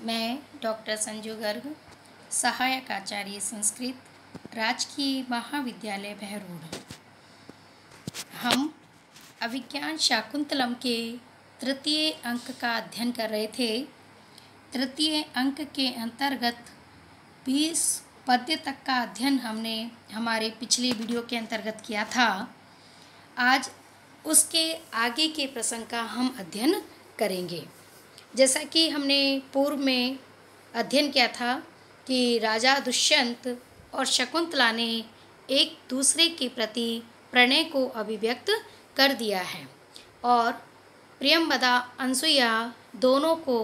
मैं डॉक्टर संजू गर्ग, सहायक आचार्य संस्कृत, राजकीय महाविद्यालय बहरोड। हम अभिज्ञान शाकुंतलम के तृतीय अंक का अध्ययन कर रहे थे। तृतीय अंक के अंतर्गत 20 पद्य तक का अध्ययन हमने हमारे पिछले वीडियो के अंतर्गत किया था। आज उसके आगे के प्रसंग का हम अध्ययन करेंगे। जैसा कि हमने पूर्व में अध्ययन किया था कि राजा दुष्यंत और शकुंतला ने एक दूसरे के प्रति प्रणय को अभिव्यक्त कर दिया है और प्रियंवदा अनसुईया दोनों को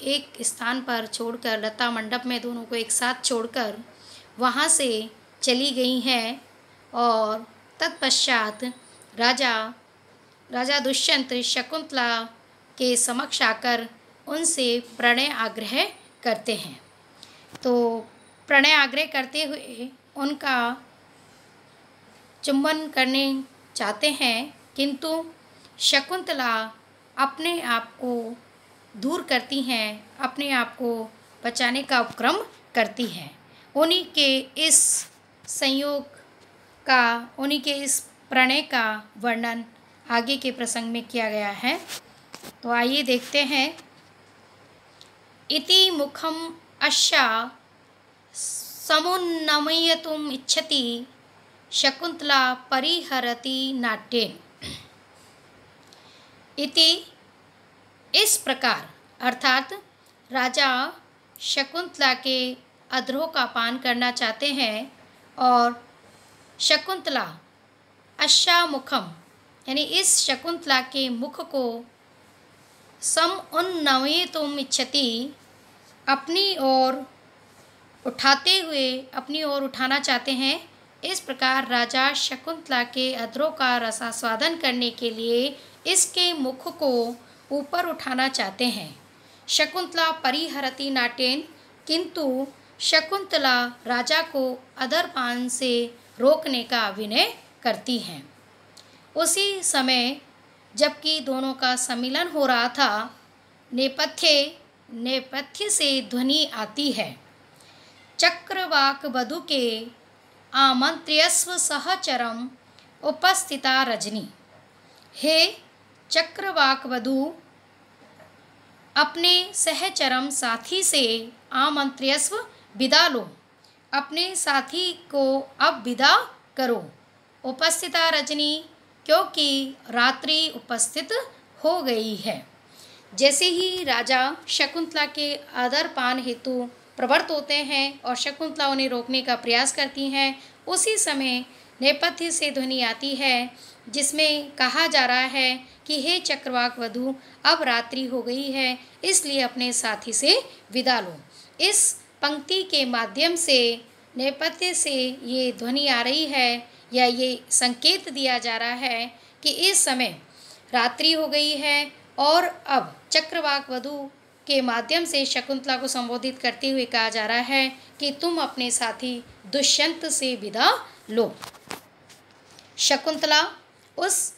एक स्थान पर छोड़कर, लता मंडप में दोनों को एक साथ छोड़कर वहाँ से चली गई हैं और तत्पश्चात राजा दुष्यंत शकुंतला के समक्ष आकर उनसे प्रणय आग्रह करते हैं। तो प्रणय आग्रह करते हुए उनका चुंबन करने चाहते हैं, किंतु शकुंतला अपने आप को दूर करती हैं, अपने आप को बचाने का उपक्रम करती हैं। उन्हीं के इस संयोग का, उन्हीं के इस प्रणय का वर्णन आगे के प्रसंग में किया गया है। तो आइए देखते हैं। इति मुखम अस्या समुन्नमयितुम् इच्छति शकुंतला परिहरति नाट्येन। इति इस प्रकार, अर्थात राजा शकुंतला के अधरों का पान करना चाहते हैं और शकुंतला अस्या मुखम यानी इस शकुंतला के मुख को समुन्नमयितुम् इच्छति अपनी ओर उठाते हुए अपनी ओर उठाना चाहते हैं। इस प्रकार राजा शकुंतला के अधरों का रसास्वादन करने के लिए इसके मुख को ऊपर उठाना चाहते हैं। शकुंतला परिहरति नाट्येन, किंतु शकुंतला राजा को अधरपान से रोकने का अभिनय करती हैं। उसी समय जबकि दोनों का सम्मिलन हो रहा था, नेपथ्य से ध्वनि आती है, चक्रवाक वधू के आमंत्र्यस्व सहचरम उपस्थिता रजनी। हे चक्रवाक वधू, अपने सहचरम साथी से आमंत्र्यस्व विदा लो, अपने साथी को अब विदा करो। उपस्थिता रजनी, क्योंकि रात्रि उपस्थित हो गई है। जैसे ही राजा शकुंतला के आदरपान हेतु प्रवृत्त होते हैं और शकुंतला उन्हें रोकने का प्रयास करती हैं, उसी समय नेपथ्य से ध्वनि आती है जिसमें कहा जा रहा है कि हे चक्रवाक वधू, अब रात्रि हो गई है, इसलिए अपने साथी से विदा लो। इस पंक्ति के माध्यम से नेपथ्य से ये ध्वनि आ रही है या ये संकेत दिया जा रहा है कि इस समय रात्रि हो गई है और अब चक्रवाक वधू के माध्यम से शकुंतला को संबोधित करते हुए कहा जा रहा है कि तुम अपने साथी दुष्यंत से विदा लो। शकुंतला उस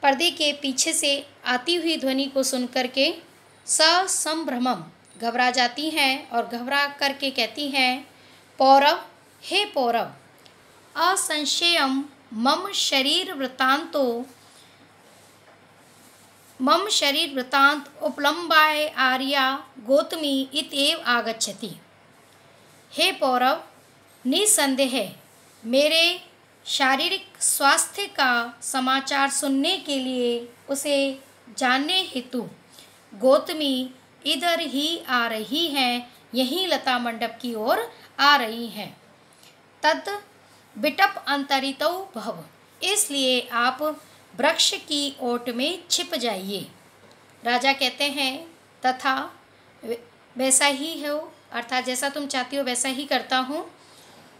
पर्दे के पीछे से आती हुई ध्वनि को सुनकर के ससंभ्रमम घबरा जाती हैं और घबरा करके कहती हैं, पौरव, हे पौरव, असंशयम मम शरीर वृत्तांत उपलम्बाय आर्या गौतमी इत्येव आगच्छति। हे पौरव, निसंदेह मेरे शारीरिक स्वास्थ्य का समाचार सुनने के लिए, उसे जानने हेतु गौतमी इधर ही आ रही हैं, यहीं लता मंडप की ओर आ रही हैं। तद बिटप अंतरितो भव, इसलिए आप वृक्ष की ओट में छिप जाइए। राजा कहते हैं, तथा वैसा ही हो, अर्थात जैसा तुम चाहती हो वैसा ही करता हूँ।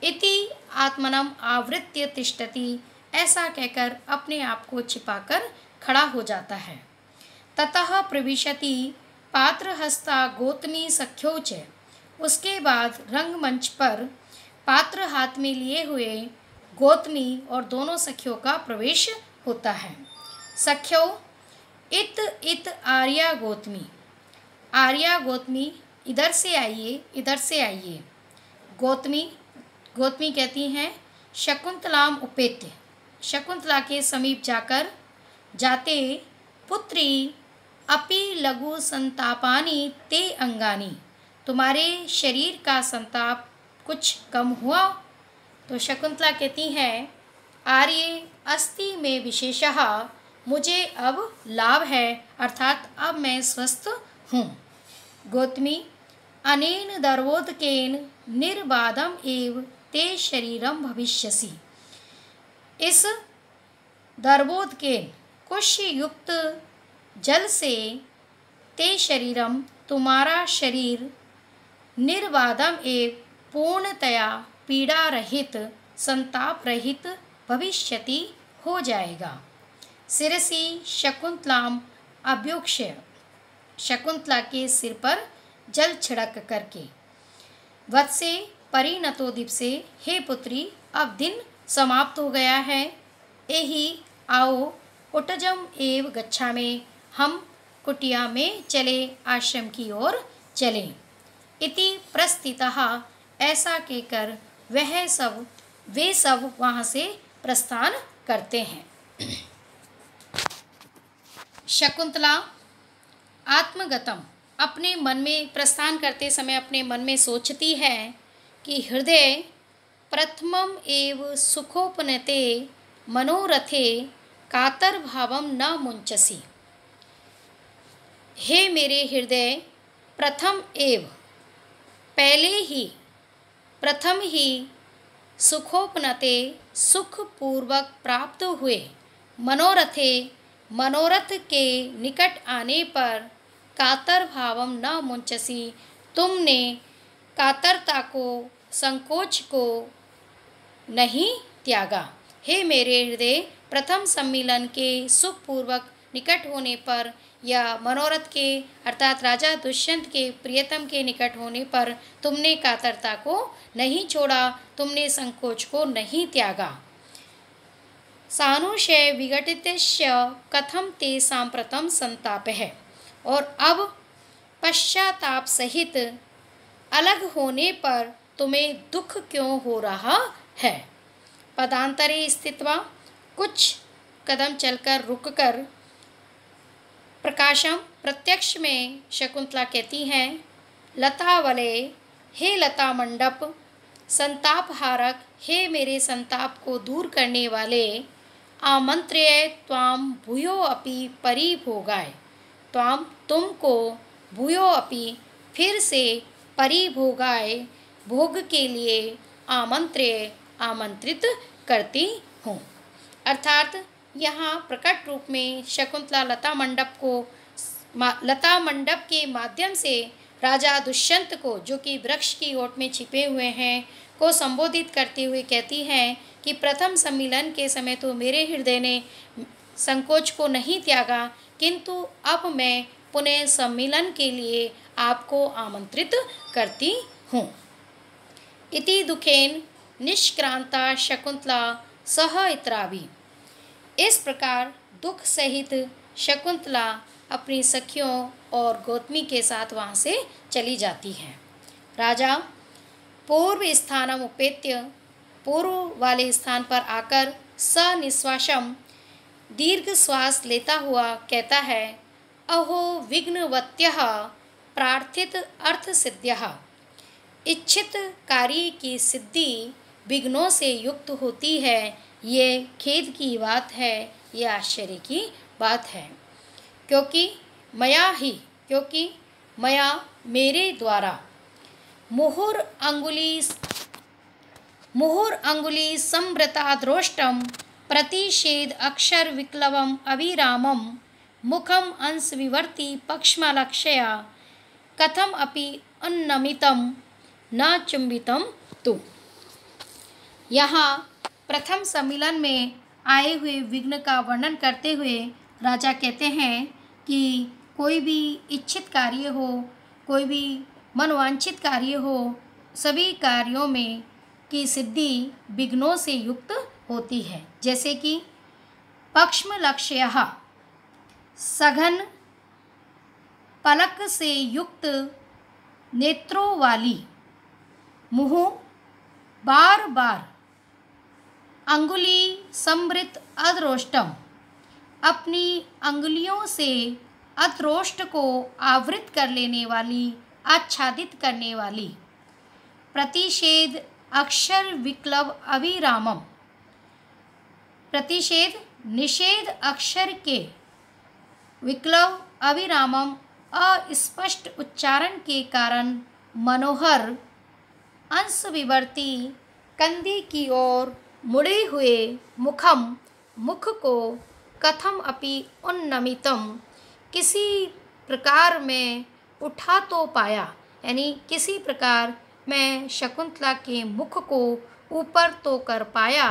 इति आत्मनम आवृत्य तिष्ठति, ऐसा कहकर अपने आप को छिपाकर खड़ा हो जाता है। ततः प्रविशति पात्रहस्ता गौतमी सख्यो च, उसके बाद रंगमंच पर पात्र हाथ में लिए हुए गौतमी और दोनों सखियों का प्रवेश होता है। सख्यो इत आर्या गौतमी, आर्या गौतमी इधर से आइए, इधर से आइए। गौतमी गौतमी कहती हैं, शकुंतलाम उपेत्य, शकुंतला के समीप जाते, पुत्री अपि लघु संतापानि ते अंगानी, तुम्हारे शरीर का संताप कुछ कम हुआ। तो शकुंतला कहती हैं, आर्य अस्ति में विशेषः, मुझे अब लाभ है, अर्थात अब मैं स्वस्थ हूँ। गौतमी, अनेन दर्वोदकेन निर्बाधम एव ते शरीरम भविष्यसि, इस दर्वोदकेन कुश युक्त जल से ते शरीरम तुम्हारा शरीर निर्बाधम एव पूर्णतया पीड़ा रहित संताप रहित भविष्यति हो जाएगा। शिरसी शकुंतलाम अभ्युक्ष्य, शकुंतला के सिर पर जल छिड़क करके, वत्से परिणतो दिवसे, हे पुत्री अब दिन समाप्त हो गया है। एहि आओ कुटजम एव गच्छामि, हम कुटिया में चले, आश्रम की ओर चले। इति प्रस्थितः, ऐसा कहकर वे सब वहाँ से प्रस्थान करते हैं। शकुंतला आत्मगतम, अपने मन में प्रस्थान करते समय अपने मन में सोचती है कि हृदय प्रथमम एव सुखोपनते मनोरथे कातर भावम न मुंचसी, हे मेरे हृदय, प्रथम ही सुखोपनते, सुखपूर्वक प्राप्त हुए, मनोरथे, मनोरथ के निकट आने पर, कातर भावम न मुंचसी, तुमने कातरता को, संकोच को नहीं त्यागा। हे मेरे हृदय, प्रथम सम्मिलन के सुखपूर्वक निकट होने पर या मनोरथ के अर्थात राजा दुष्यंत के प्रियतम के निकट होने पर तुमने कातरता को नहीं छोड़ा, तुमने संकोच को नहीं त्यागा। सानुशय विघटितस्य कथम ते सांप्रतम संताप है, और अब पश्चाताप सहित अलग होने पर तुम्हें दुख क्यों हो रहा है। पदांतरे स्थित्वा, कुछ कदम चलकर रुककर, प्रकाशम, प्रत्यक्ष में शकुंतला कहती हैं, लतावले, हे लता मंडप, संताप हारक, हे मेरे संताप को दूर करने वाले, आमंत्र्य त्वाम भूयो अपि परिभोगाय, त्वाम तुमको, भूयो अपि फिर से, परिभोगाय भोग के लिए, आमंत्रित करती हूँ। अर्थात यहाँ प्रकट रूप में शकुंतला लता मंडप के माध्यम से राजा दुष्यंत को, जो कि वृक्ष की ओट में छिपे हुए हैं, को संबोधित करते हुए कहती हैं कि प्रथम सम्मिलन के समय तो मेरे हृदय ने संकोच को नहीं त्यागा, किंतु अब मैं पुनः सम्मिलन के लिए आपको आमंत्रित करती हूँ। इति दुखेन निष्क्रांता शकुंतला सह इत्राभि, इस प्रकार दुख सहित शकुंतला अपनी सखियों और गौतमी के साथ वहाँ से चली जाती है। राजा पूर्व स्थानम उपेत्य, पूर्व वाले स्थान पर आकर सनिश्वासम, दीर्घ श्वास लेता हुआ कहता है, अहो विघ्नवत्यः प्रार्थित अर्थ सिद्ध्यः, इच्छित कार्य की सिद्धि विघ्नों से युक्त होती है। ये खेद की बात है, ये आश्चर्य की बात है, क्योंकि मया मेरे द्वारा मुहुर अंगुली संवृताद्रोष्टम प्रतिषेध अक्षर विक्लवम अभिरामम मुखम अंश विवर्ति पक्ष्मलक्षया कथम अपि अन्नमितम न चुंबितम तु। यहाँ प्रथम सम्मिलन में आए हुए विघ्न का वर्णन करते हुए राजा कहते हैं कि कोई भी इच्छित कार्य हो, कोई भी मनोवांछित कार्य हो, सभी कार्यों में की सिद्धि विघ्नों से युक्त होती है। जैसे कि पक्ष्मलक्षयः, सघन पलक से युक्त नेत्रों वाली, मुँह बार बार अंगुली समृत अधरोष्टम, अपनी अंगुलियों से अधरोष्ट को आवृत कर लेने वाली, आच्छादित करने वाली। प्रतिषेध अक्षर विक्लव अविरामम, प्रतिषेध निषेध अक्षर के विक्लव अविरामम अस्पष्ट उच्चारण के कारण मनोहर अंश विवर्ती कंदी की ओर मुड़े हुए मुखम, मुख को कथम अपि उन्नमितम, किसी प्रकार में उठा तो पाया, यानी किसी प्रकार मैं शकुंतला के मुख को ऊपर तो कर पाया,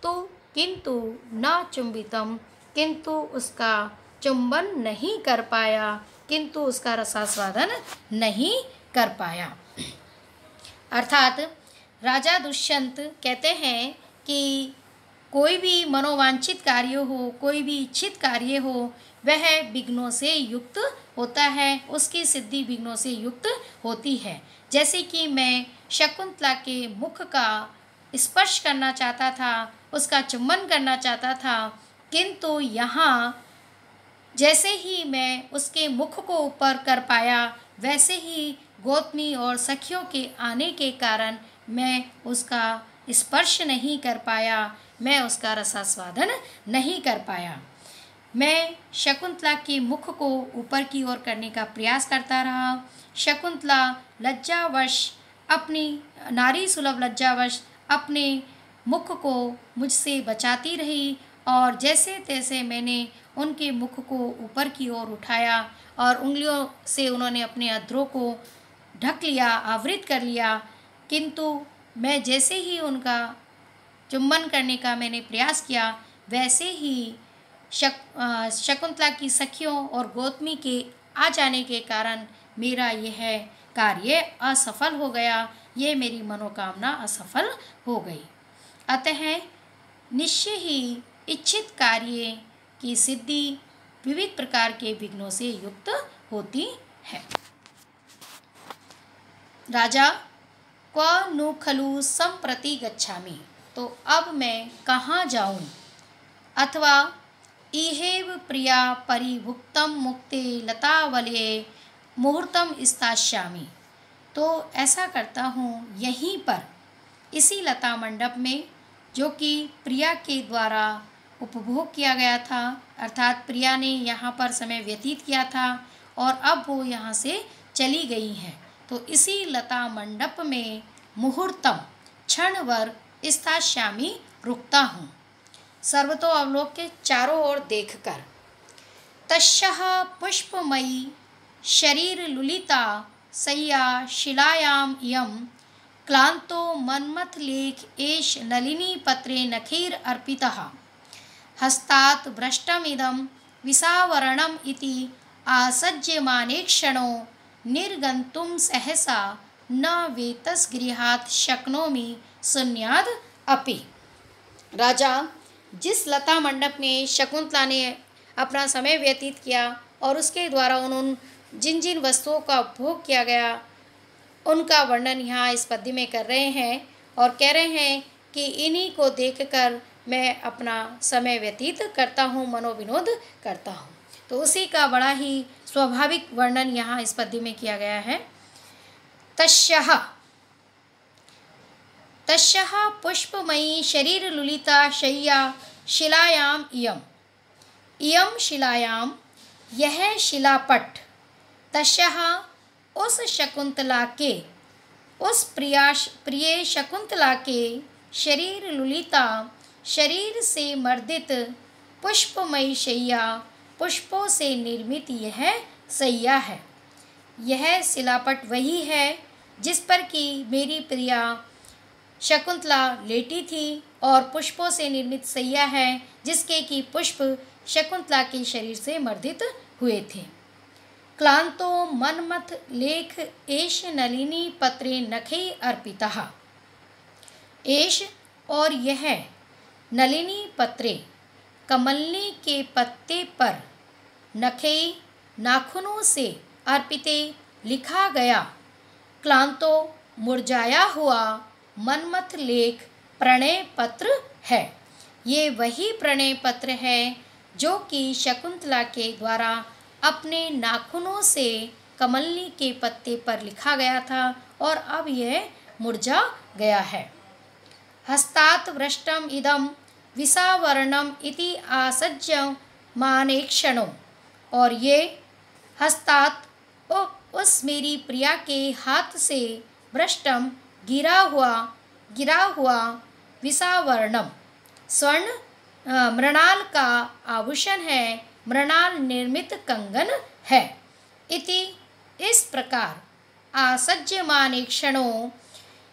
तो किंतु न चुंबितम, किंतु उसका चुंबन नहीं कर पाया, किंतु उसका रसास्वादन नहीं कर पाया। अर्थात राजा दुष्यंत कहते हैं कि कोई भी मनोवांछित कार्य हो, कोई भी इच्छित कार्य हो, वह विघ्नों से युक्त होता है, उसकी सिद्धि विघ्नों से युक्त होती है। जैसे कि मैं शकुंतला के मुख का स्पर्श करना चाहता था, उसका चुंबन करना चाहता था, किंतु यहाँ जैसे ही मैं उसके मुख को ऊपर कर पाया, वैसे ही गौतमी और सखियों के आने के कारण मैं उसका स्पर्श नहीं कर पाया, मैं उसका रसास्वादन नहीं कर पाया। मैं शकुंतला के मुख को ऊपर की ओर करने का प्रयास करता रहा। शकुंतला लज्जावश, अपनी नारी सुलभ लज्जावश अपने मुख को मुझसे बचाती रही, और जैसे तैसे मैंने उनके मुख को ऊपर की ओर उठाया और उंगलियों से उन्होंने अपने अधरों को ढक लिया, आवृत कर लिया, किंतु मैं जैसे ही उनका चुंबन करने का मैंने प्रयास किया, वैसे ही शकुंतला की सखियों और गौतमी के आ जाने के कारण मेरा यह कार्य असफल हो गया, ये मेरी मनोकामना असफल हो गई। अतः निश्चय ही इच्छित कार्य की सिद्धि विविध प्रकार के विघ्नों से युक्त होती है। राजा क्व नु खलु संप्रति गच्छामि, तो अब मैं कहाँ जाऊँ, अथवा इहेव प्रिया परिभुक्तम मुक्ते लतावलये मुहूर्तम स्थास्यामि, तो ऐसा करता हूँ यहीं पर इसी लता मंडप में, जो कि प्रिया के द्वारा उपभोग किया गया था, अर्थात प्रिया ने यहाँ पर समय व्यतीत किया था और अब वो यहाँ से चली गई हैं, तो इसी लता मंडप में मुहूर्तम क्षणभर स्थास्यामि रुकता हूँ, सर्वतो अवलोक के चारों ओर देखकर। तस्याः पुष्पमयी शरीर लुलिता सय्या शिलायाम इयं क्लांतो मन्मथ लेख एष नलिनी पत्रे नखैर अर्पितः हस्तात् भ्रष्टमिदं विसावरणम् इति आसज्यमाने क्षणो निर्गन्तुं सहसा न वेतस्गृहात् शक्नोमि शून्याद् अपि। राजा, जिस लता मंडप में शकुंतला ने अपना समय व्यतीत किया और उसके द्वारा उन्होंने जिन जिन वस्तुओं का उपभोग किया गया, उनका वर्णन यहाँ इस पद्य में कर रहे हैं और कह रहे हैं कि इन्हीं को देखकर मैं अपना समय व्यतीत करता हूँ, मनोविनोद करता हूँ। तो उसी का बड़ा ही स्वाभाविक वर्णन यहाँ इस पद्य में किया गया है। तस्याः पुष्पमयी शरीर लुलिता शय्या शिलायाम इयं शिलायाम, यह शिलापट, तस्याः उस शकुंतला के, उस प्रिय शकुंतला के शरीर लुलिता, शरीर से मर्दित, पुष्पमयी शैया, पुष्पों से निर्मित यह सैया है। यह शिलापट वही है जिस पर कि मेरी प्रिया शकुंतला लेटी थी और पुष्पों से निर्मित सैया है जिसके कि पुष्प शकुंतला के शरीर से मर्दित हुए थे। क्लांतो मन्मथ लेख एष नलिनी पत्रे नखे अर्पितः, एष और यह नलिनी पत्रे, कमलनी के पत्ते पर, नखे नाखूनों से, अर्पिते लिखा गया, क्लांतो मुरझाया हुआ मनमत लेख प्रणय पत्र है। ये वही प्रणय पत्र है जो कि शकुंतला के द्वारा अपने नाखूनों से कमलनी के पत्ते पर लिखा गया था और अब यह मुरझा गया है। हस्तात् वृष्टम इदम विसावर्णम इति आसज्यमानेक्षणो, और ये हस्तात् उस मेरी प्रिया के हाथ से वृष्टम गिरा हुआ विसावर्णम स्वर्ण मृणाल का आभूषण है, मृणाल निर्मित कंगन है। इति इस प्रकार आसज्यमानेक्षणों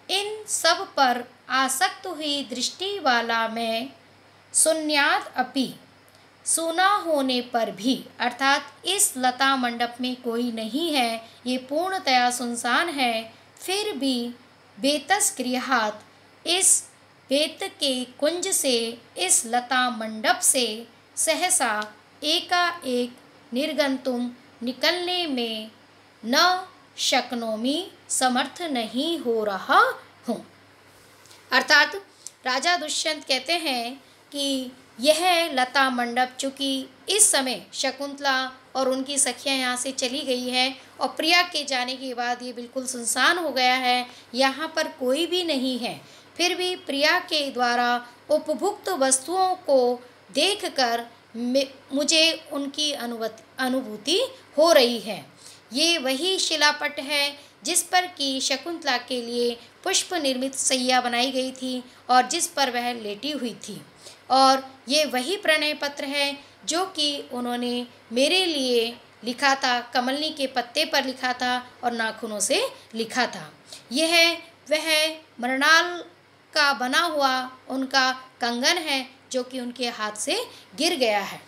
इन सब पर आसक्त हुई दृष्टि वाला मैं शून्याद अपि सुना होने पर भी, अर्थात इस लता मंडप में कोई नहीं है, ये पूर्णतया सुनसान है, फिर भी बेतस गृहात इस बेत के कुंज से, इस लता मंडप से सहसा एकाएक निर्गंतुम निकलने में न शक्नोमि समर्थ नहीं हो रहा हूँ। अर्थात राजा दुष्यंत कहते हैं कि यह लता मंडप, चूँकि इस समय शकुंतला और उनकी सखियाँ यहाँ से चली गई है और प्रिया के जाने के बाद ये बिल्कुल सुनसान हो गया है, यहाँ पर कोई भी नहीं है, फिर भी प्रिया के द्वारा उपभुक्त वस्तुओं को देखकर मुझे उनकी अनुभूति हो रही है। ये वही शिलापट है जिस पर कि शकुंतला के लिए पुष्प निर्मित सैया बनाई गई थी और जिस पर वह लेटी हुई थी, और ये वही प्रणय पत्र है जो कि उन्होंने मेरे लिए लिखा था, कमलनी के पत्ते पर लिखा था और नाखूनों से लिखा था। यह वह मृणाल का बना हुआ उनका कंगन है जो कि उनके हाथ से गिर गया है।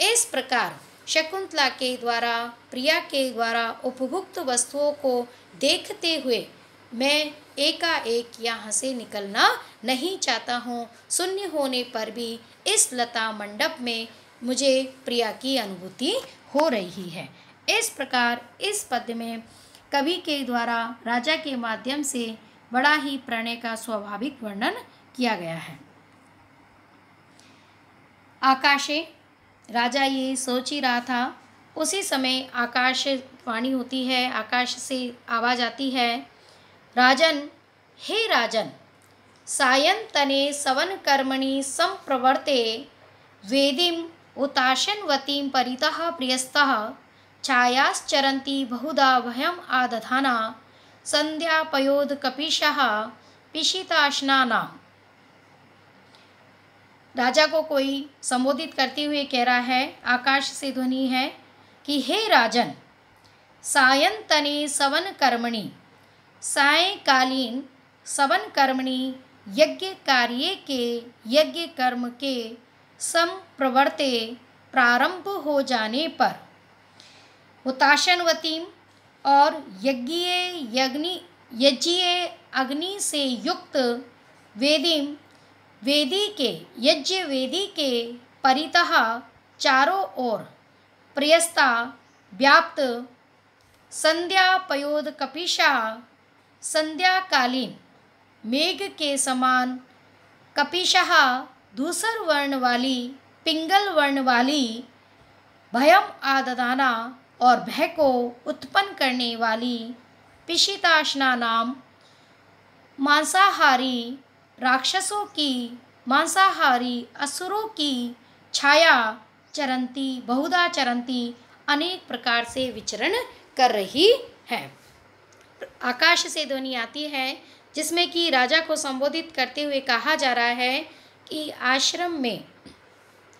इस प्रकार शकुंतला के द्वारा, प्रिया के द्वारा उपभुक्त वस्तुओं को देखते हुए मैं एकाएक यहाँ से निकलना नहीं चाहता हूँ। शून्य होने पर भी इस लता मंडप में मुझे प्रिया की अनुभूति हो रही है। इस प्रकार इस पद्य में कवि के द्वारा राजा के माध्यम से बड़ा ही प्रणय का स्वाभाविक वर्णन किया गया है। आकाशे, राजा ये सोच ही रहा था, उसी समय आकाशवाणी होती है, आकाश से आवाज़ आती है, राजन, हे राजन, सायंतने सवन कर्मणि संप्रवर्ते वेदीम उताशनवतीं परितः प्रियस्तः छायाश्चरन्ति बहुधा भयम् आदधाना संध्यापयोद कपीशः पिशिताश्नानां। राजा को कोई संबोधित करते हुए कह रहा है, आकाश से ध्वनि है कि हे राजन, सायंतने सवन कर्मणि, सायंकालीन सवन कर्मणि यज्ञ कार्य के, यज्ञ कर्म के संप्रवर्ते प्रारंभ हो जाने पर, हुताशनवतीम और यज्ञीय अग्नि से युक्त वेदीम, वेदी के, यज्ञ वेदी के परितः चारों ओर प्रियस्ता व्याप्त संध्यापयोद कपीशा, संध्याकालीन मेघ के समान कपीशः धूसर वर्ण वाली, पिंगल वर्ण वाली, भयम आददाना और भय को उत्पन्न करने वाली, पिशिताशना नाम मांसाहारी राक्षसों की, मांसाहारी असुरों की छाया चरंती, बहुधा चरंती, अनेक प्रकार से विचरण कर रही है। आकाश से ध्वनि आती है जिसमें कि राजा को संबोधित करते हुए कहा जा रहा है कि आश्रम में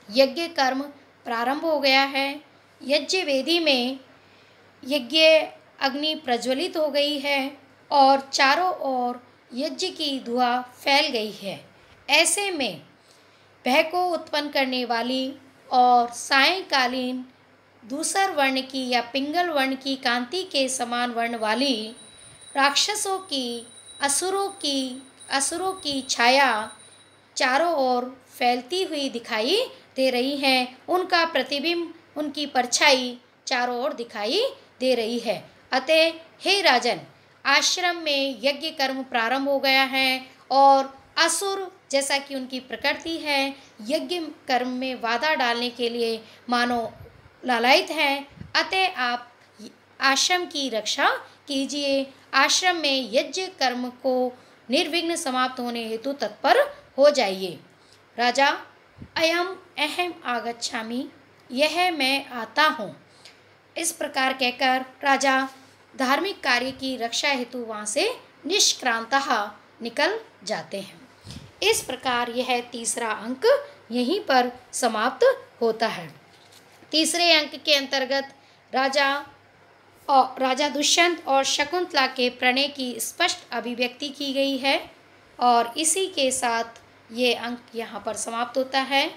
यज्ञ कर्म प्रारंभ हो गया है, यज्ञ वेदी में यज्ञ अग्नि प्रज्वलित हो गई है और चारों ओर यज्ञ की धुआं फैल गई है। ऐसे में भय को उत्पन्न करने वाली और सायंकालीन दूसर वर्ण की या पिंगल वर्ण की कांति के समान वर्ण वाली राक्षसों की, असुरों की छाया चारों ओर फैलती हुई दिखाई दे रही है। उनका प्रतिबिंब, उनकी परछाई चारों ओर दिखाई दे रही है। अतः हे राजन, आश्रम में यज्ञ कर्म प्रारंभ हो गया है और असुर जैसा कि उनकी प्रकृति है यज्ञ कर्म में बाधा डालने के लिए मानो लालायित हैं। अतः आप आश्रम की रक्षा कीजिए, आश्रम में यज्ञ कर्म को निर्विघ्न समाप्त होने हेतु तत्पर हो जाइए। राजा अयम अहम आगच्छामि, यह मैं आता हूँ, इस प्रकार कहकर राजा धार्मिक कार्य की रक्षा हेतु वहाँ से निष्क्रांतः निकल जाते हैं। इस प्रकार यह तीसरा अंक यहीं पर समाप्त होता है। तीसरे अंक के अंतर्गत राजा दुष्यंत और शकुंतला के प्रणय की स्पष्ट अभिव्यक्ति की गई है और इसी के साथ ये अंक यहाँ पर समाप्त होता है।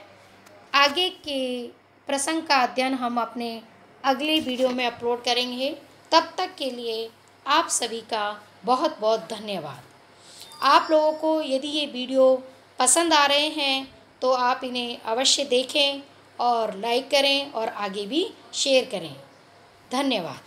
आगे के प्रसंग का अध्ययन हम अपने अगले वीडियो में अपलोड करेंगे। तब तक के लिए आप सभी का बहुत बहुत धन्यवाद। आप लोगों को यदि ये वीडियो पसंद आ रहे हैं तो आप इन्हें अवश्य देखें और लाइक करें और आगे भी शेयर करें। धन्यवाद।